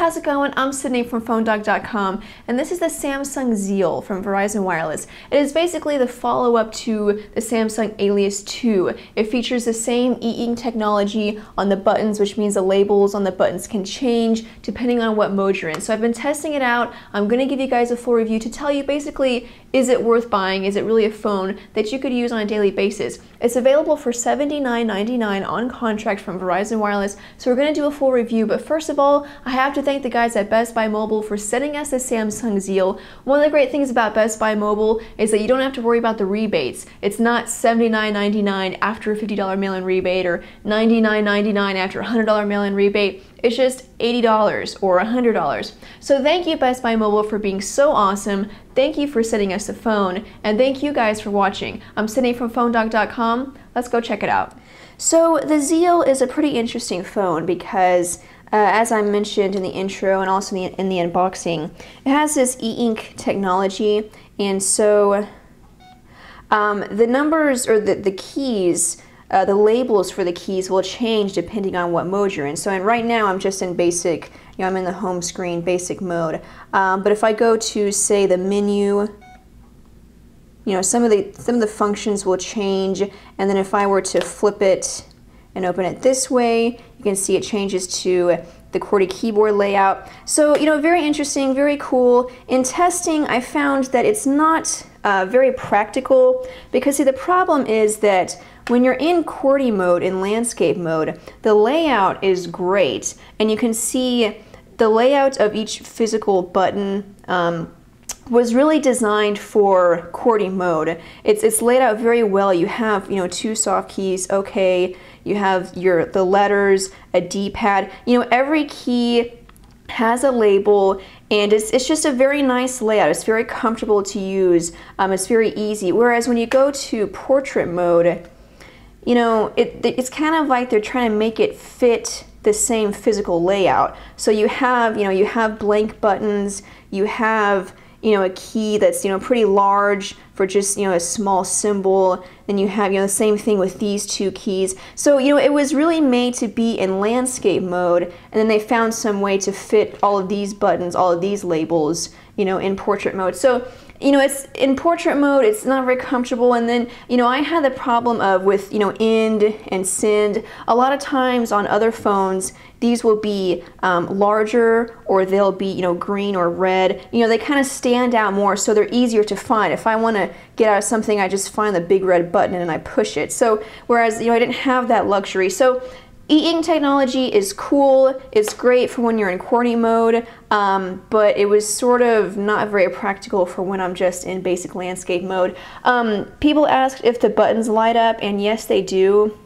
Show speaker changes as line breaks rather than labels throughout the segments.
how's it going? I'm Sydney from PhoneDoc.com, and this is the Samsung Zeal from Verizon Wireless. It is basically the follow-up to the Samsung Alias 2. It features the same e-ink technology on the buttons, which means the labels on the buttons can change depending on what mode you're in. So I've been testing it out. I'm going to give you guys a full review to tell you basically, is it worth buying? Is it really a phone that you could use on a daily basis? It's available for $79.99 on contract from Verizon Wireless, so we're going to do a full review. But first of all, I have to thank the guys at Best Buy Mobile for sending us the Samsung Zeal. One of the great things about Best Buy Mobile is that you don't have to worry about the rebates. It's not $79.99 after a $50 mail-in rebate or $99.99 after a $100 mail-in rebate. It's just $80 or $100. So thank you, Best Buy Mobile, for being so awesome. Thank you for sending us the phone, and thank you guys for watching. I'm Sydney from PhoneDoc.com. Let's go check it out. So the Zeal is a pretty interesting phone because, as I mentioned in the intro and also in the unboxing, it has this e-ink technology, and so the numbers or the keys, the labels for the keys will change depending on what mode you're in. So right now I'm just in basic, I'm in the home screen basic mode. But if I go to, say, the menu, some of the functions will change, and then if I were to flip it and open it this way, you can see it changes to the QWERTY keyboard layout. So, very interesting, very cool. In testing, I found that it's not very practical because, see, the problem is that when you're in QWERTY mode, in landscape mode, the layout is great, and you can see the layout of each physical button was really designed for QWERTY mode. It's laid out very well. You have, two soft keys, OK, you have the letters, a D-pad. Every key has a label, and it's just a very nice layout. It's very comfortable to use. It's very easy. Whereas when you go to portrait mode, it's kind of like they're trying to make it fit the same physical layout. So you have, you have blank buttons, you have, a key that's, pretty large for just, a small symbol. Then you have, the same thing with these two keys. So, it was really made to be in landscape mode, and then they found some way to fit all of these buttons, all of these labels, in portrait mode. So, it's in portrait mode, it's not very comfortable, and then, I had the problem of with, end and send. A lot of times on other phones, these will be larger, or they'll be, green or red. They kind of stand out more, so they're easier to find. If I want to get out of something, I just find the big red button and I push it. So, whereas, I didn't have that luxury. So, e-ink technology is cool, it's great for when you're in QWERTY mode, but it was sort of not very practical for when I'm just in basic landscape mode. People asked if the buttons light up, and yes, they do.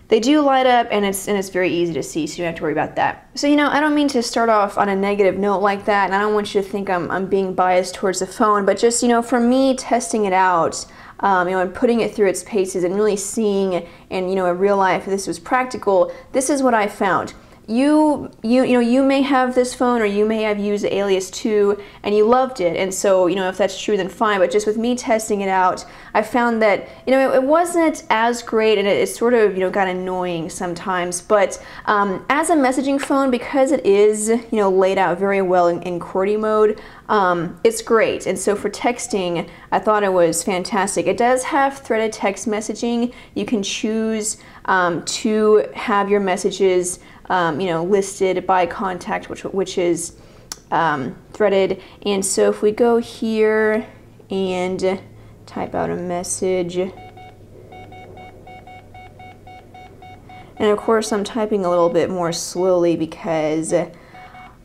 They do light up, and it's very easy to see, so you don't have to worry about that. So, I don't mean to start off on a negative note like that, and I don't want you to think I'm being biased towards the phone, but just, for me, testing it out, and putting it through its paces and really seeing, and in real life, if this was practical, this is what I found. You may have this phone, or you may have used the Alias 2 and you loved it, and so if that's true, then fine. But just with me testing it out, I found that it wasn't as great, and it sort of got annoying sometimes. But as a messaging phone, because it is laid out very well in QWERTY mode, it's great. And so for texting, I thought it was fantastic. It does have threaded text messaging. You can choose to have your messages listed by contact, which is threaded. And so if we go here and type out a message, and of course I'm typing a little bit more slowly because I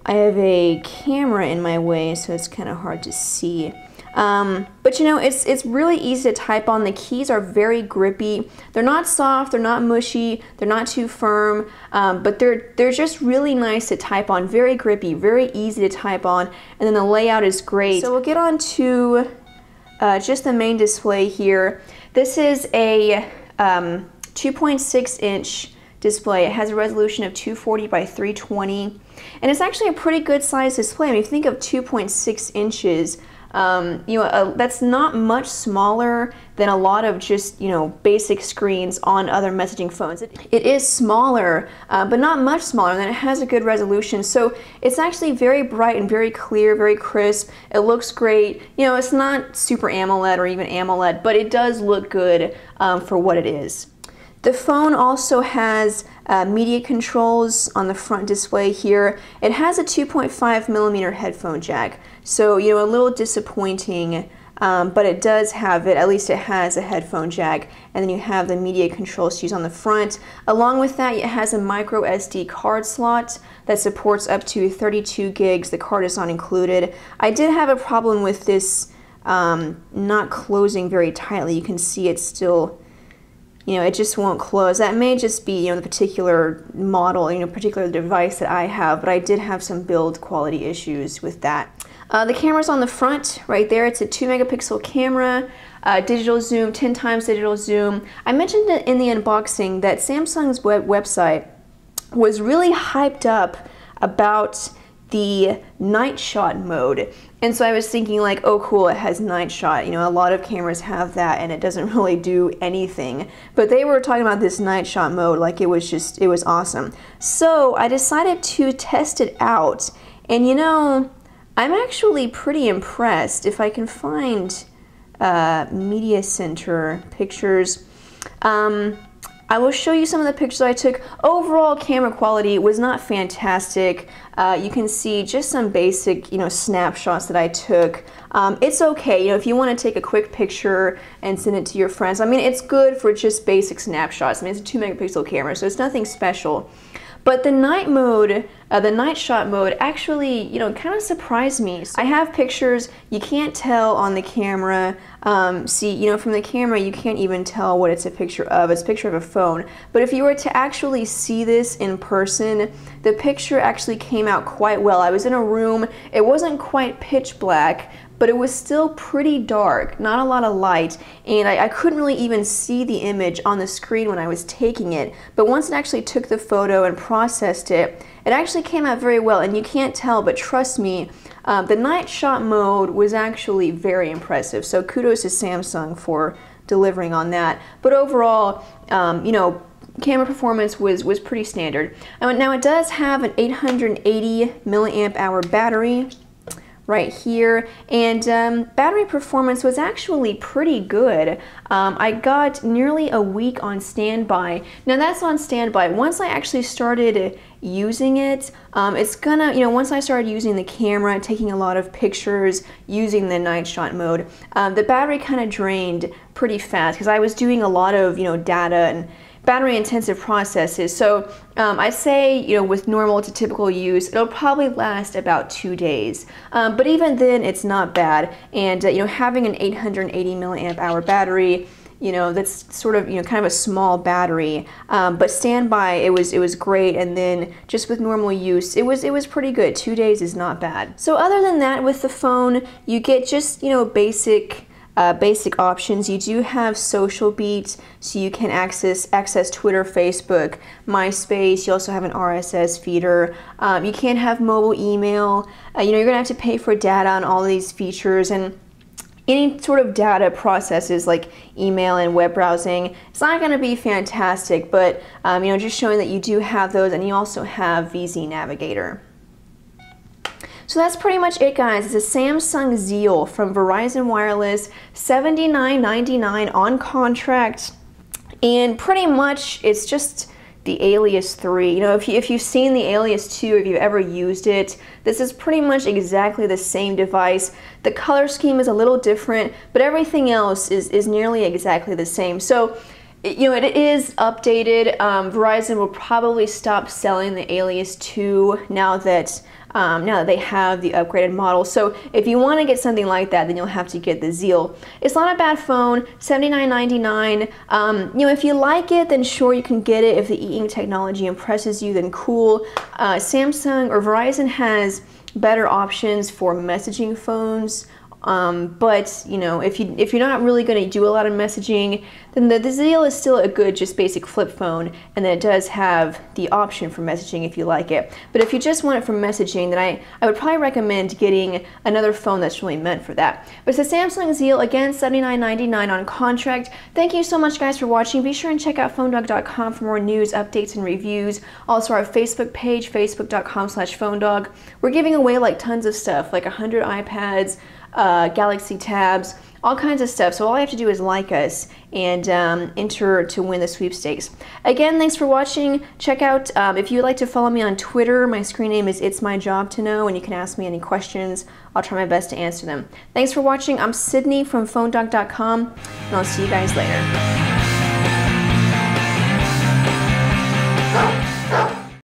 have a camera in my way, so it's kind of hard to see. But it's really easy to type on. The keys are very grippy. They're not soft, they're not mushy, they're not too firm, but they're just really nice to type on. Very grippy, very easy to type on, and then the layout is great. So we'll get on to just the main display here. This is a 2.6-inch display. It has a resolution of 240 by 320, and it's actually a pretty good size display. I mean, if you think of 2.6 inches, That's not much smaller than a lot of just, basic screens on other messaging phones. It is smaller, but not much smaller, and it has a good resolution. So it's actually very bright and very clear, very crisp. It looks great. It's not super AMOLED or even AMOLED, but it does look good for what it is. The phone also has media controls on the front display here. It has a 2.5mm headphone jack, so a little disappointing, but it does have it. At least it has a headphone jack, and then you have the media controls to use on the front. Along with that, it has a micro SD card slot that supports up to 32 gigs. The card is not included. I did have a problem with this not closing very tightly. You can see it's still, it just won't close. That may just be, the particular model, particular device that I have, but I did have some build quality issues with that. The camera's on the front right there. It's a 2-megapixel camera, digital zoom, 10 times digital zoom. I mentioned in the unboxing that Samsung's website was really hyped up about the night shot mode. And so I was thinking like, oh cool, it has night shot. A lot of cameras have that and it doesn't really do anything. But they were talking about this night shot mode like it was awesome. So I decided to test it out. And I'm actually pretty impressed. If I can find media center pictures, I will show you some of the pictures I took. Overall camera quality was not fantastic. You can see just some basic, snapshots that I took. It's okay, if you want to take a quick picture and send it to your friends. It's good for just basic snapshots. It's a 2-megapixel camera, so it's nothing special. But the night mode, the night shot mode actually, kind of surprised me. So I have pictures, you can't tell on the camera. See, from the camera you can't even tell what it's a picture of. It's a picture of a phone. But if you were to actually see this in person, the picture actually came out quite well. I was in a room, it wasn't quite pitch black, but it was still pretty dark, not a lot of light, and I couldn't really even see the image on the screen when I was taking it. But once it actually took the photo and processed it, it actually came out very well, and you can't tell, but trust me, the night shot mode was actually very impressive. So kudos to Samsung for delivering on that. But overall, camera performance was pretty standard. Now it does have an 880 milliamp hour battery right here, and battery performance was actually pretty good. I got nearly a week on standby. Now that's on standby. Once I actually started using it, it's gonna, once I started using the camera, taking a lot of pictures, using the night shot mode, the battery kind of drained pretty fast because I was doing a lot of, data and battery intensive processes. So I'd say, with normal to typical use, it'll probably last about 2 days. But even then, it's not bad. And having an 880 milliamp hour battery, that's sort of, kind of a small battery. But standby, it was great. And then just with normal use, it was pretty good. 2 days is not bad. So other than that, with the phone, you get just, basic options. You do have social beats, so you can access Twitter, Facebook, MySpace. You also have an RSS feeder. You can have mobile email. You're gonna have to pay for data on all of these features, and any sort of data processes like email and web browsing, it's not going to be fantastic, but just showing that you do have those, and you also have VZ Navigator. So that's pretty much it, guys. It's a Samsung Zeal from Verizon Wireless, $79.99 on contract, and pretty much it's just the Alias 3. If you've seen the Alias 2, if you've ever used it, this is pretty much exactly the same device. The color scheme is a little different, but everything else is nearly exactly the same. So it is updated. Verizon will probably stop selling the Alias 2 now that they have the upgraded model. So if you want to get something like that, then you'll have to get the Zeal. It's not a bad phone, $79.99. If you like it, then sure, you can get it. If the e-ink technology impresses you, then cool. Samsung or Verizon has better options for messaging phones But you know, if you're not really going to do a lot of messaging, then the Zeal is still a good just basic flip phone, and then it does have the option for messaging if you like it. But if you just want it for messaging, then I would probably recommend getting another phone that's really meant for that. But it's the Samsung Zeal, again, $79.99 on contract. Thank you so much, guys, for watching. Be sure and check out phonedog.com for more news, updates, and reviews. Also our Facebook page, facebook.com/phonedog. We're giving away like tons of stuff, like 100 iPads, Galaxy tabs, all kinds of stuff. So all you have to do is like us and enter to win the sweepstakes. Again, thanks for watching. Check out, if you'd like to follow me on Twitter, my screen name is It's My Job to Know, and you can ask me any questions. I'll try my best to answer them. Thanks for watching. I'm Sydney from phonedog.com, and I'll see you guys later.